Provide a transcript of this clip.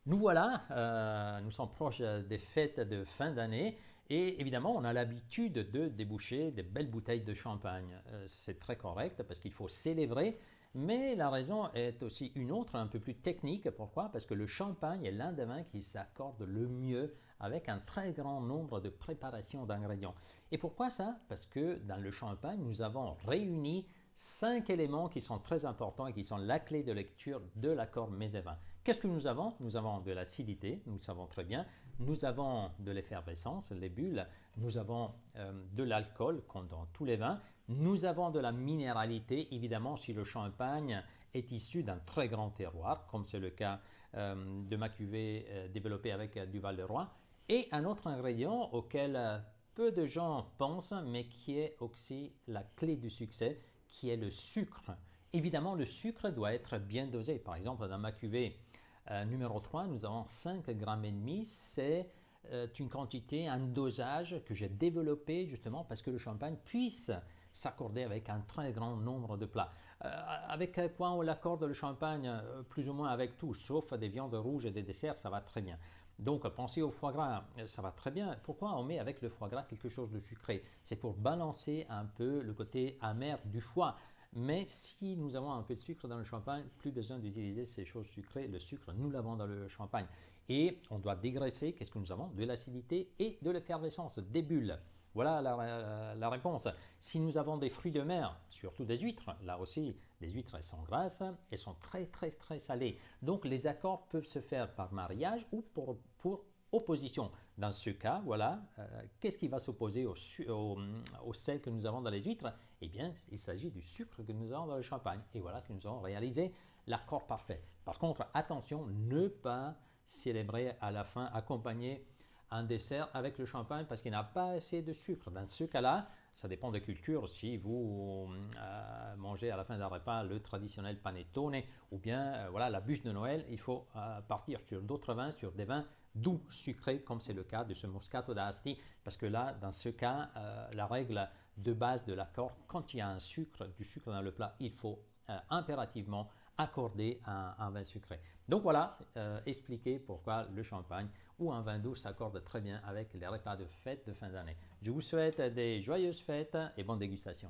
Nous voilà, nous sommes proches des fêtes de fin d'année et évidemment on a l'habitude de déboucher des belles bouteilles de champagne. C'est très correct parce qu'il faut célébrer, mais la raison est aussi une autre, un peu plus technique. Pourquoi? Parce que le champagne est l'un des vins qui s'accorde le mieux avec un très grand nombre de préparations d'ingrédients. Et pourquoi ça? Parce que dans le champagne, nous avons réuni 5 éléments qui sont très importants et qui sont la clé de lecture de l'accord mets et vins. Qu'est-ce que nous avons? Nous avons de l'acidité, nous le savons très bien. Nous avons de l'effervescence, les bulles. Nous avons de l'alcool, comme dans tous les vins. Nous avons de la minéralité, évidemment, si le champagne est issu d'un très grand terroir, comme c'est le cas de ma cuvée développée avec du Val-de-Roi. Et un autre ingrédient auquel peu de gens pensent, mais qui est aussi la clé du succès, qui est le sucre. Évidemment, le sucre doit être bien dosé. Par exemple, dans ma cuvée numéro 3, nous avons 5,5 grammes. C'est une quantité, un dosage que j'ai développé justement parce que le champagne puisse s'accorder avec un très grand nombre de plats. Avec quoi on l'accorde le champagne? Plus ou moins avec tout, sauf des viandes rouges et des desserts, ça va très bien. Donc, pensez au foie gras, ça va très bien. Pourquoi on met avec le foie gras quelque chose de sucré? C'est pour balancer un peu le côté amer du foie. Mais si nous avons un peu de sucre dans le champagne, plus besoin d'utiliser ces choses sucrées. Le sucre, nous l'avons dans le champagne. Et on doit dégraisser, qu'est-ce que nous avons? De l'acidité et de l'effervescence, des bulles. Voilà la réponse. Si nous avons des fruits de mer, surtout des huîtres, là aussi, les huîtres elles sont grasses, elles sont très très très salées. Donc les accords peuvent se faire par mariage ou pour opposition. Dans ce cas, voilà, qu'est-ce qui va s'opposer au sel que nous avons dans les huîtres? Eh bien, il s'agit du sucre que nous avons dans le champagne. Et voilà que nous avons réalisé l'accord parfait. Par contre, attention, ne pas célébrer à la fin, accompagner un dessert avec le champagne parce qu'il n'a pas assez de sucre. Dans ce cas-là, ça dépend des cultures. Si vous mangez à la fin d'un repas le traditionnel panettone ou bien voilà, la bûche de Noël, il faut partir sur d'autres vins, sur des vins doux, sucrés, comme c'est le cas de ce Moscato d'Asti, parce que là, dans ce cas, la règle de base de l'accord, quand il y a du sucre dans le plat, il faut impérativement accorder un vin sucré. Donc voilà, expliquer pourquoi le champagne ou un vin doux s'accorde très bien avec les repas de fête de fin d'année. Je vous souhaite des joyeuses fêtes et bonne dégustation.